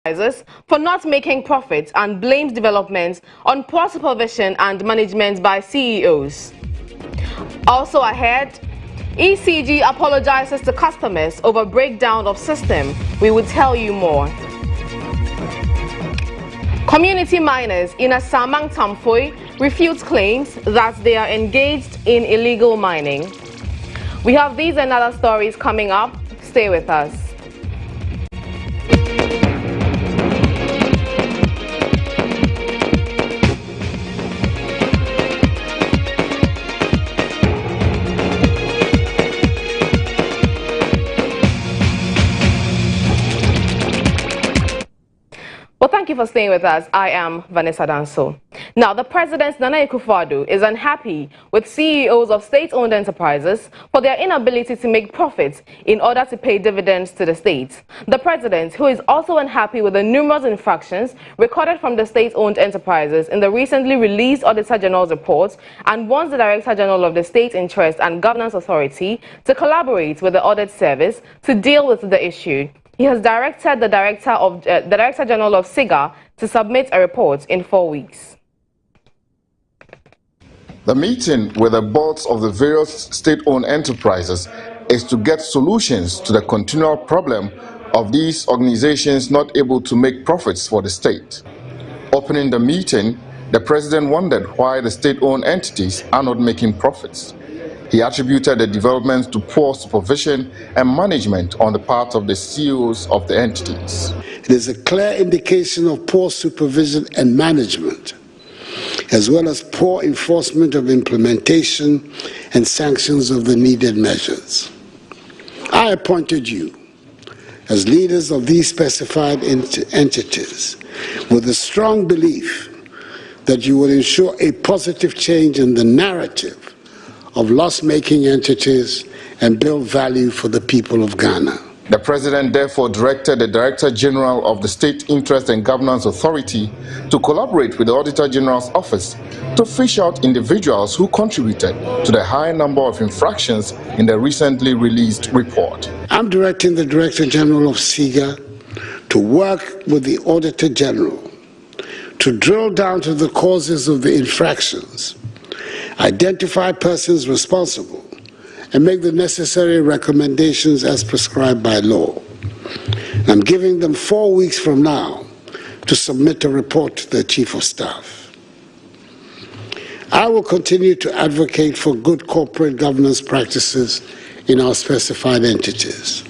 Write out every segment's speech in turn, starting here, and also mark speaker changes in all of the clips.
Speaker 1: for not making profits and blamed developments on poor supervision and management by CEOs. Also ahead, ECG apologizes to customers over breakdown of system. We will tell you more. Community miners in Asamang Tamfoi refute claims that they are engaged in illegal mining. We have these and other stories coming up. Stay with us. Well, thank you for staying with us. I am Vanessa Danso. Now, the President, Nana Akufo-Addo, is unhappy with CEOs of state-owned enterprises for their inability to make profits in order to pay dividends to the state. The President, who is also unhappy with the numerous infractions recorded from the state-owned enterprises in the recently released Auditor General's report, and wants the Director General of the State Interest and Governance Authority to collaborate with the Audit Service to deal with the issue. He has directed the Director General of SIGA to submit a report in 4 weeks.
Speaker 2: The meeting with the boards of the various state-owned enterprises is to get solutions to the continual problem of these organizations not able to make profits for the state. Opening the meeting, the President wondered why the state-owned entities are not making profits. He attributed the developments to poor supervision and management on the part of the CEOs of the entities.
Speaker 3: It is a clear indication of poor supervision and management, as well as poor enforcement of implementation and sanctions of the needed measures. I appointed you as leaders of these specified entities with a strong belief that you will ensure a positive change in the narrative of loss-making entities and build value for the people of Ghana.
Speaker 2: The President therefore directed the Director General of the State Interest and Governance Authority to collaborate with the Auditor General's Office to fish out individuals who contributed to the high number of infractions in the recently released report.
Speaker 3: I'm directing the Director General of SIGA to work with the Auditor General to drill down to the causes of the infractions, identify persons responsible, and make the necessary recommendations as prescribed by law. I'm giving them 4 weeks from now to submit a report to the Chief of Staff. I will continue to advocate for good corporate governance practices in our specified entities,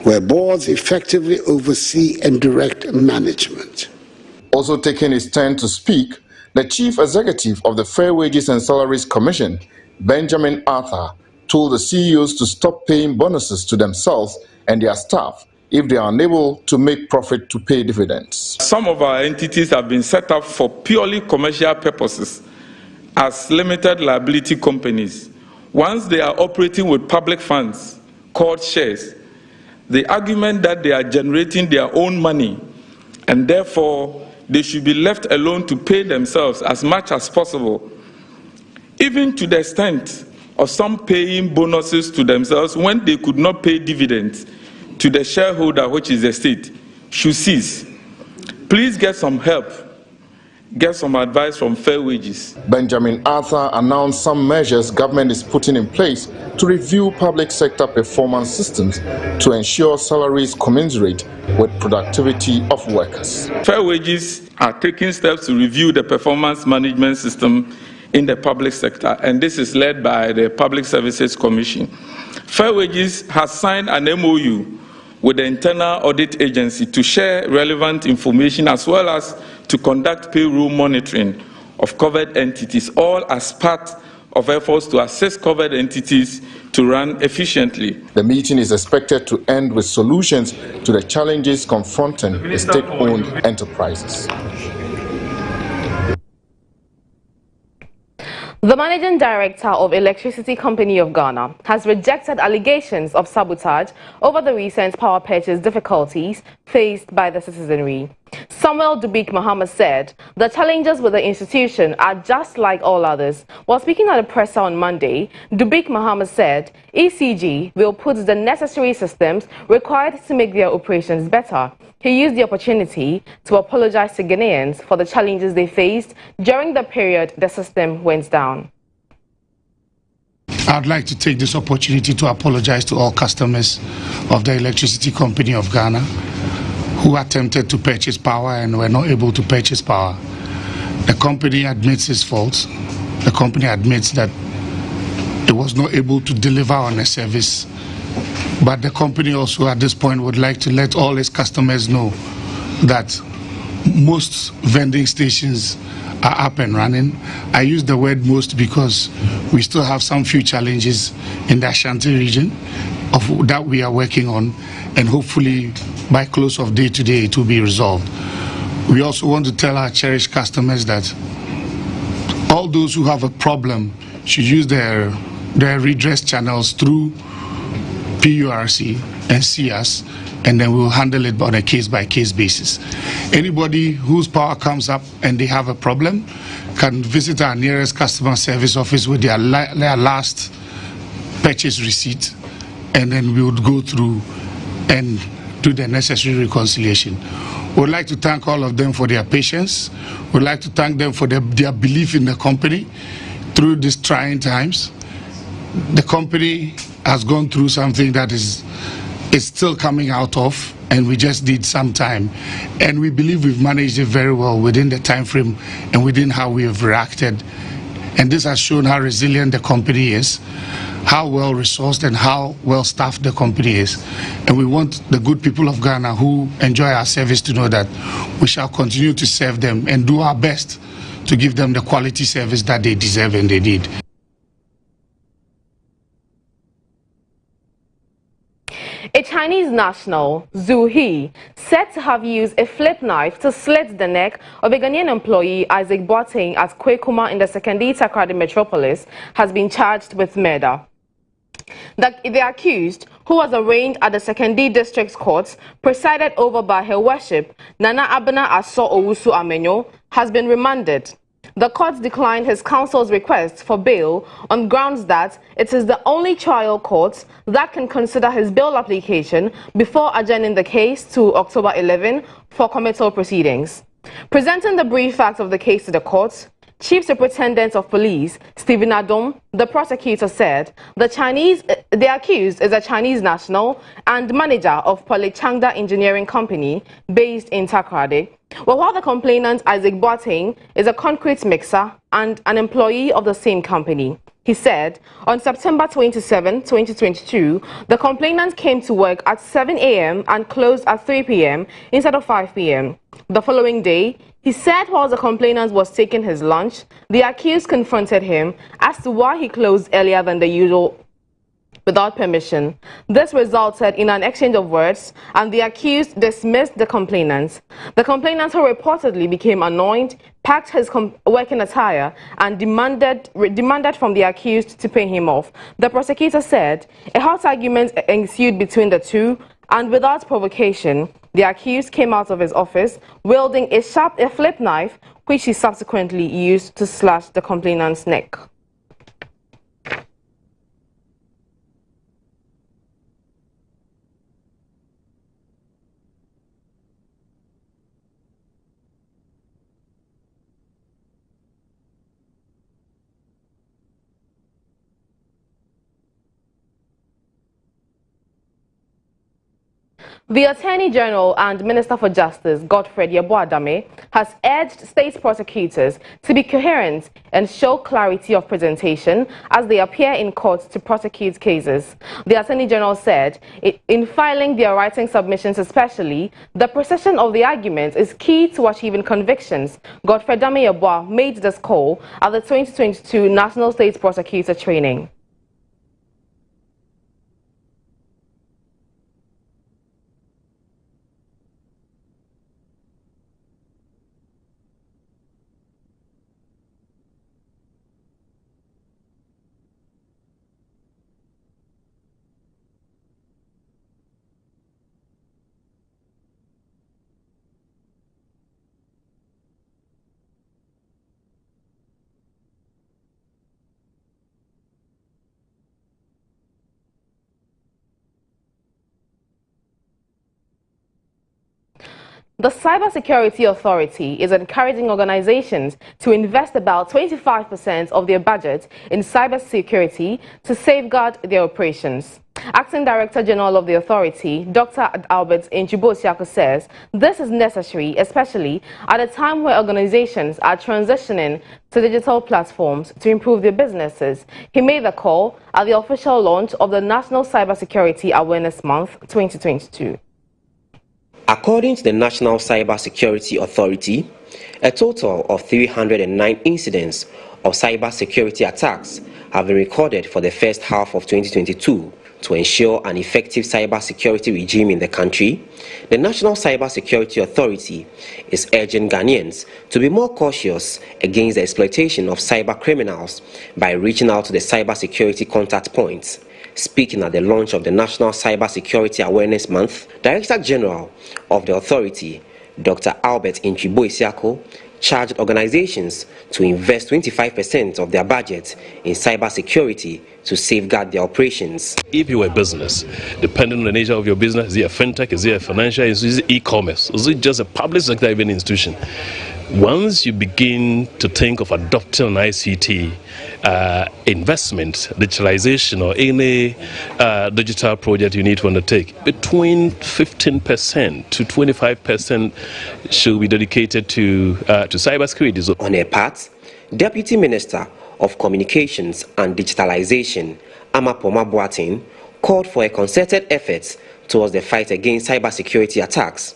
Speaker 3: where boards effectively oversee and direct management.
Speaker 2: Also taking his turn to speak, the Chief Executive of the Fair Wages and Salaries Commission, Benjamin Arthur, told the CEOs to stop paying bonuses to themselves and their staff if they are unable to make profit to pay dividends.
Speaker 4: Some of our entities have been set up for purely commercial purposes as limited liability companies. Once they are operating with public funds called shares, the argument that they are generating their own money and therefore they should be left alone to pay themselves as much as possible, even to the extent of some paying bonuses to themselves when they could not pay dividends to the shareholder, which is the state, should cease. Please get some help, get some advice from Fair Wages.
Speaker 2: Benjamin Arthur announced some measures government is putting in place to review public sector performance systems to ensure salaries commensurate with productivity of workers.
Speaker 4: Fair Wages are taking steps to review the performance management system in the public sector, and this is led by the Public Services Commission. Fair Wages has signed an MOU with the Internal Audit Agency to share relevant information as well as to conduct payroll monitoring of covered entities, all as part of efforts to assist covered entities to run efficiently.
Speaker 2: The meeting is expected to end with solutions to the challenges confronting the state-owned enterprises.
Speaker 1: The Managing Director of Electricity Company of Ghana has rejected allegations of sabotage over the recent power purchase difficulties faced by the citizenry. Some Samuel Dubik Muhammad said the challenges with the institution are just like all others. While speaking at a presser on Monday, Dubik Muhammad said ECG will put the necessary systems required to make their operations better. He used the opportunity to apologize to Ghanaians for the challenges they faced during the period the system went down.
Speaker 5: I'd like to take this opportunity to apologize to all customers of the Electricity Company of Ghana who attempted to purchase power and were not able to purchase power. The company admits its faults. The company admits that it was not able to deliver on a service. But the company also at this point would like to let all its customers know that most vending stations are up and running. I use the word most because we still have some few challenges in the Ashanti region that we are working on, and hopefully by close of day today it will be resolved. We also want to tell our cherished customers that all those who have a problem should use their redress channels through PURC and see us, and then we'll handle it on a case-by-case basis. Anybody whose power comes up and they have a problem can visit our nearest customer service office with their last purchase receipt, and then we would go through and do the necessary reconciliation. We'd like to thank all of them for their patience. We'd like to thank them for their belief in the company through these trying times. The company has gone through something that is still coming out of, and we just need some time. And we believe we've managed it very well within the time frame and within how we have reacted. And this has shown how resilient the company is, how well resourced and how well staffed the company is. And we want the good people of Ghana who enjoy our service to know that we shall continue to serve them and do our best to give them the quality service that they deserve and they need.
Speaker 1: A Chinese national, Zhu He, said to have used a flip knife to slit the neck of a Ghanaian employee, Isaac Boateng, at Kwekuma in the Sekondi Takoradi metropolis, has been charged with murder. The accused, who was arraigned at the Sekondi District Court, presided over by Her Worship Nana Abena Aso Owusu Amenyo, has been remanded. The court declined his counsel's request for bail on grounds that it is the only trial court that can consider his bail application before adjourning the case to October 11 for committal proceedings. Presenting the brief facts of the case to the court, Chief Superintendent of Police Stephen Adom, the prosecutor, said the accused is a Chinese national and manager of Polychangda Engineering Company based in Takoradi. While the complainant, Isaac Boateng, is a concrete mixer and an employee of the same company. He said on September 27, 2022, the complainant came to work at 7 a.m. and closed at 3 p.m. instead of 5 p.m. The following day, he said while the complainant was taking his lunch, the accused confronted him as to why he closed earlier than the usual without permission. This resulted in an exchange of words, and the accused dismissed the complainant. The complainant, who reportedly became annoyed, packed his working attire and demanded from the accused to pay him off. The prosecutor said a hot argument ensued between the two, and without provocation, the accused came out of his office wielding a flip knife, which he subsequently used to slash the complainant's neck. The Attorney General and Minister for Justice, Godfred Yeboah-Dame, has urged state prosecutors to be coherent and show clarity of presentation as they appear in court to prosecute cases. The Attorney General said, in filing their writing submissions especially, the precision of the argument is key to achieving convictions. Godfred Dame Yeboah made this call at the 2022 National State Prosecutor Training. The Cybersecurity Authority is encouraging organizations to invest about 25% of their budget in cybersecurity to safeguard their operations. Acting Director General of the Authority, Dr. Albert Inchibosiako, says this is necessary, especially at a time where organizations are transitioning to digital platforms to improve their businesses. He made the call at the official launch of the National Cybersecurity Awareness Month 2022.
Speaker 6: According to the National Cybersecurity Authority, a total of 309 incidents of cybersecurity attacks have been recorded for the first half of 2022 to ensure an effective cybersecurity regime in the country. The National Cybersecurity Authority is urging Ghanaians to be more cautious against the exploitation of cyber criminals by reaching out to the cybersecurity contact points. Speaking at the launch of the National Cybersecurity Awareness Month, Director General of the Authority, Dr. Albert Inchibosiako, charged organizations to invest 25% of their budget in cybersecurity to safeguard their operations.
Speaker 7: If you're a business, depending on the nature of your business, is it a fintech, is it a financial, is it e-commerce, is it just a public sector even institution? Once you begin to think of adopting an ICT investment, digitalization, or any digital project you need to undertake, between 15% to 25% should be dedicated to cybersecurity.
Speaker 6: On her part, Deputy Minister of Communications and Digitalization, Amapoma Boateng, called for a concerted effort towards the fight against cybersecurity attacks,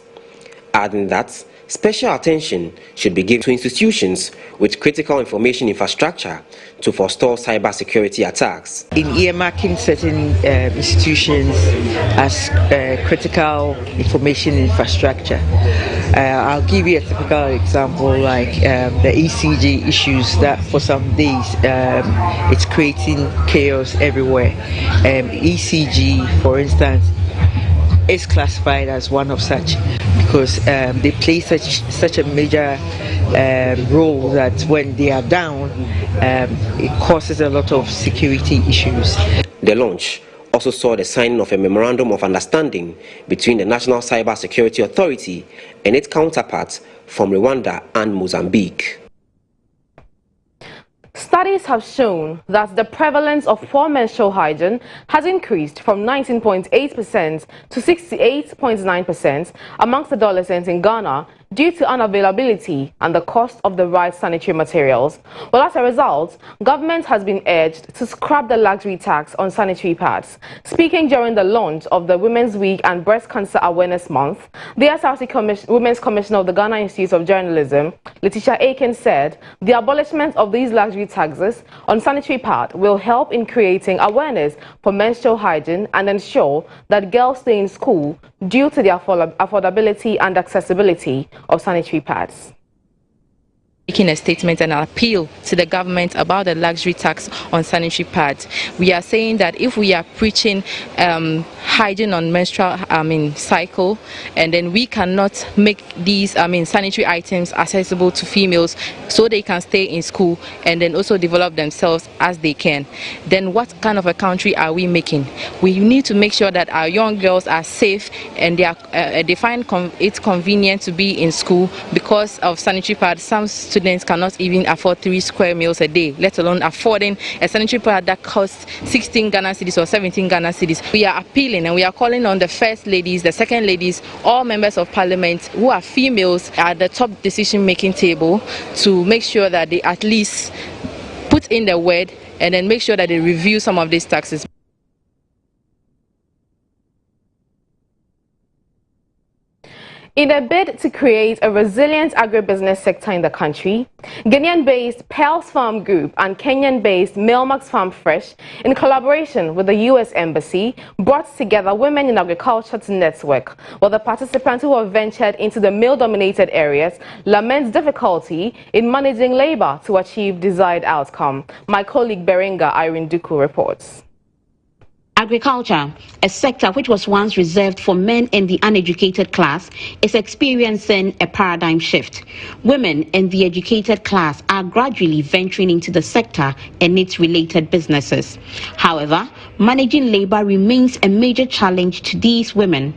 Speaker 6: adding that special attention should be given to institutions with critical information infrastructure to forestall cybersecurity attacks.
Speaker 8: In earmarking certain institutions as critical information infrastructure, I'll give you a typical example like the ECG issues that for some days it's creating chaos everywhere. ECG, for instance, is classified as one of such because they play such a major role that when they are down, it causes a lot of security issues.
Speaker 6: The launch also saw the signing of a memorandum of understanding between the National Cybersecurity Authority and its counterparts from Rwanda and Mozambique.
Speaker 1: Studies have shown that the prevalence of poor menstrual hygiene has increased from 19.8% to 68.9% amongst adolescents in Ghana due to unavailability and the cost of the right sanitary materials. Well, as a result, government has been urged to scrap the luxury tax on sanitary pads. Speaking during the launch of the Women's Week and Breast Cancer Awareness Month, the SRC Women's Commissioner of the Ghana Institute of Journalism, Letitia Aiken, said the abolishment of these luxury taxes on sanitary pad will help in creating awareness for menstrual hygiene and ensure that girls stay in school due to the affordability and accessibility of sanitary pads.
Speaker 9: Making a statement and an appeal to the government about the luxury tax on sanitary pads. We are saying that if we are preaching hygiene on menstrual cycle, and then we cannot make these sanitary items accessible to females so they can stay in school and then also develop themselves as they can, then what kind of a country are we making? We need to make sure that our young girls are safe and they find it convenient to be in school because of sanitary pads. Some students cannot even afford 3 square meals a day, let alone affording a sanitary pad that costs 16 Ghana cedis or 17 Ghana cedis. We are appealing and we are calling on the first ladies, the second ladies, all members of parliament who are females at the top decision-making table to make sure that they at least put in the word and then make sure that they review some of these taxes.
Speaker 1: In a bid to create a resilient agribusiness sector in the country, Ghanaian-based Pearls Farm Group and Kenyan-based Melmax Farm Fresh, in collaboration with the U.S. Embassy, brought together Women in Agriculture to network, while the participants who have ventured into the male-dominated areas lament difficulty in managing labor to achieve desired outcome. My colleague Berenga Irene Duku reports.
Speaker 10: Agriculture, a sector which was once reserved for men and the uneducated class, is experiencing a paradigm shift. Women and the educated class are gradually venturing into the sector and its related businesses. However, managing labor remains a major challenge to these women.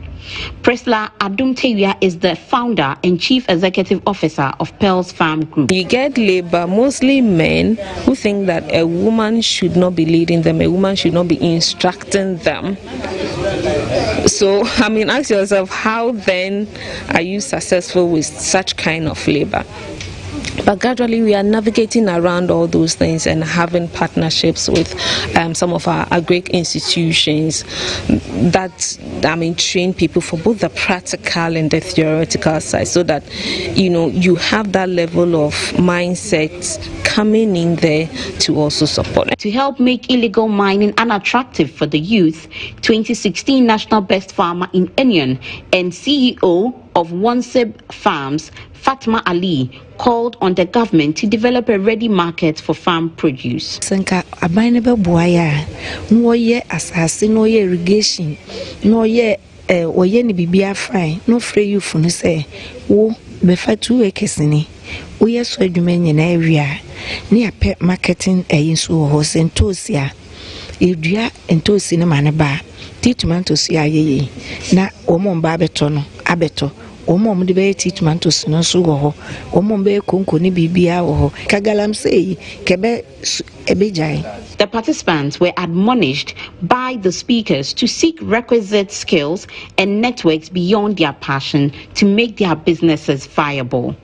Speaker 10: Priscilla Adumtewia is the founder and chief executive officer of Pearls Farm Group.
Speaker 11: You get labor, mostly men, who think that a woman should not be leading them, a woman should not be instructing them. So, ask yourself, how then are you successful with such kind of labor? But gradually we are navigating around all those things and having partnerships with some of our great institutions that train people for both the practical and the theoretical side, so that you have that level of mindset coming in there to also support it.
Speaker 10: To help make illegal mining unattractive for the youth, 2016 National Best Farmer in Enion and CEO of Wansib Farms, Fatma Ali, called on the government to develop a ready market for farm produce.
Speaker 12: Senka abainebe buaya no ye asase no ye irrigation no ye oye ni bibia fry no free you funu say wo befa 2 acres ni wo ye so adwuma nyina awia ni ape marketing nso ho sentosia edua entosi ne mane ba ti tomatoes ya yeye na omomba beto no abeto
Speaker 10: The participants were admonished by the speakers to seek requisite skills and networks beyond their passion to make their businesses viable.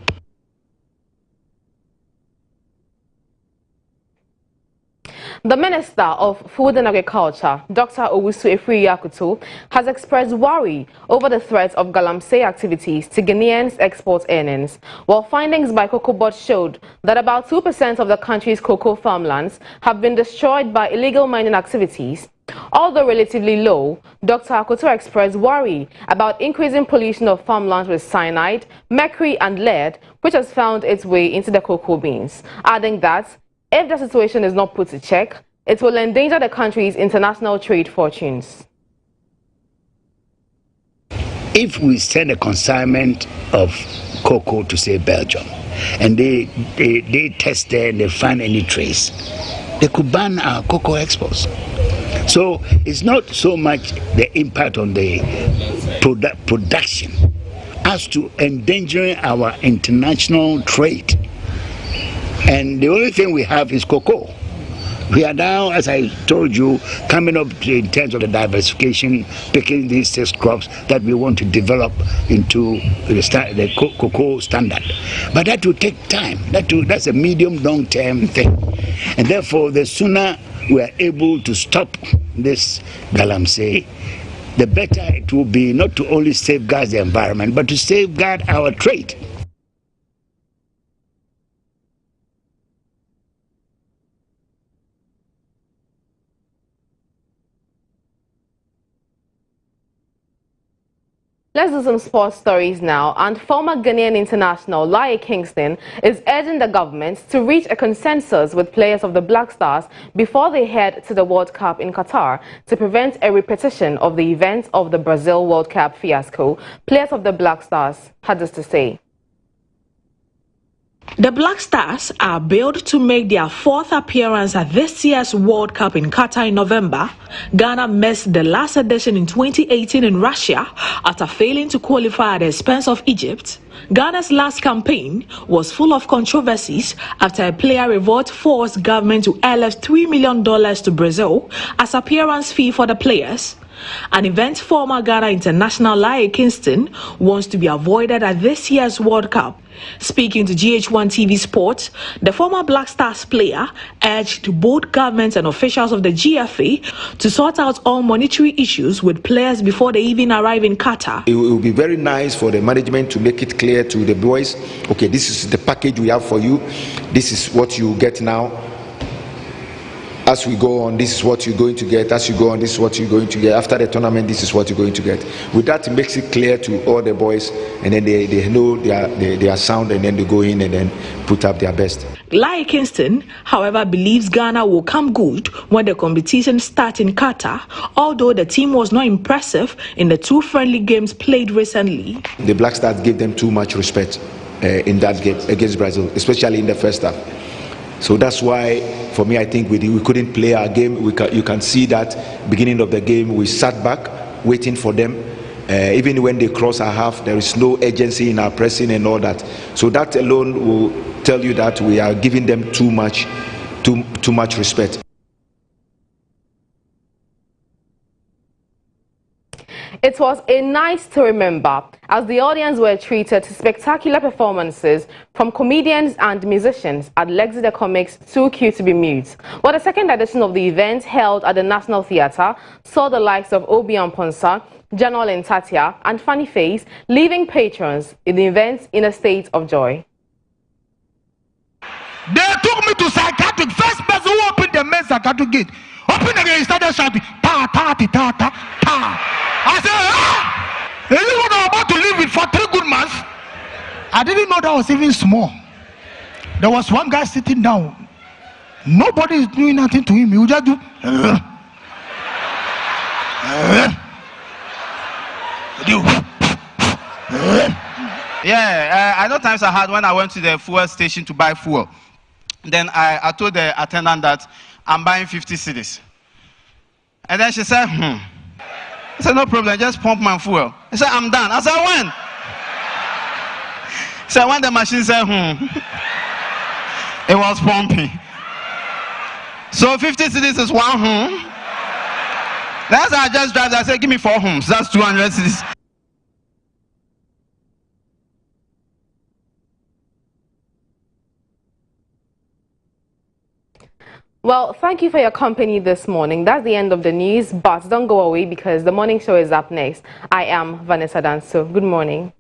Speaker 1: The Minister of Food and Agriculture, Dr. Owusu Efri-Yakuto, has expressed worry over the threat of galamsey activities to Ghanaians' export earnings, while findings by Cocoa Board showed that about 2% of the country's cocoa farmlands have been destroyed by illegal mining activities. Although relatively low, Dr. Akoto expressed worry about increasing pollution of farmlands with cyanide, mercury and lead, which has found its way into the cocoa beans, adding that if the situation is not put to check, it will endanger the country's international trade fortunes.
Speaker 13: If we send a consignment of cocoa to, say, Belgium, and they test there and they find any trace, they could ban our cocoa exports. So it's not so much the impact on the production as to endangering our international trade. And the only thing we have is cocoa. We are now, as I told you, coming up in terms of the diversification, picking these 6 crops that we want to develop into the cocoa standard. But that will take time. That's a medium, long-term thing. And therefore, the sooner we are able to stop this galamsey, the better it will be, not to only safeguard the environment, but to safeguard our trade.
Speaker 1: Let's do some sports stories now. And former Ghanaian international Laie Kingston is urging the government to reach a consensus with players of the Black Stars before they head to the World Cup in Qatar to prevent a repetition of the events of the Brazil World Cup fiasco. Players of the Black Stars had this to say.
Speaker 14: The Black Stars are billed to make their 4th appearance at this year's World Cup in Qatar in November. Ghana missed the last edition in 2018 in Russia after failing to qualify at the expense of Egypt. Ghana's last campaign was full of controversies after a player revolt forced government to airlift $3 million to Brazil as appearance fee for the players. An event former Ghana international Laie Kingston wants to be avoided at this year's World Cup. Speaking to GHOne TV Sports, the former Black Stars player urged both governments and officials of the GFA to sort out all monetary issues with players before they even arrive in Qatar.
Speaker 15: It will be very nice for the management to make it clear to the boys, okay, this is the package we have for you, this is what you get now. As we go on, this is what you're going to get. As you go on, this is what you're going to get. After the tournament, this is what you're going to get. With that, it makes it clear to all the boys, and then they know they are sound, and then they go in and then put up their best.
Speaker 14: Laie Kingston, however, believes Ghana will come good when the competition starts in Qatar, although the team was not impressive in the 2 friendly games played recently.
Speaker 15: The Black Stars gave them too much respect. in that game against Brazil, especially in the first half. So that's why, for me, I think we couldn't play our game. You can see that beginning of the game, we sat back, waiting for them. Even when they cross our half, there is no urgency in our pressing and all that. So that alone will tell you that we are giving them too much respect.
Speaker 1: It was a night to remember as the audience were treated to spectacular performances from comedians and musicians at Lexi the Comics Too Cute to Be Mute. Well, the second edition of the event held at the National Theatre saw the likes of Obi Amponsa, Janol Ntatia and Funny Face leaving patrons in the event in a state of joy.
Speaker 16: They took me to psychiatric. First person who opened the main psychiatric gate. Open again, he started shouting, ta, ta, ta, ta, ta, ta. I said, ah! Is this what I'm about to live with for 3 good months? I didn't know that was even small. There was one guy sitting down. Nobody is doing nothing to him. He would just do,
Speaker 17: Yeah, I know times I had when I went to the fuel station to buy fuel. Then I told the attendant that I'm buying 50 cedis. And then she said, I said, no problem, just pump my fuel. She said, I'm done. I said, when? She said, when the machine said, it was pumping. So 50 cedis is 1 That's how I just drive. I said, give me 4 homes. That's 200 cedis.
Speaker 1: Well, thank you for your company this morning. That's the end of the news, but don't go away because the morning show is up next. I am Vanessa Danso. Good morning.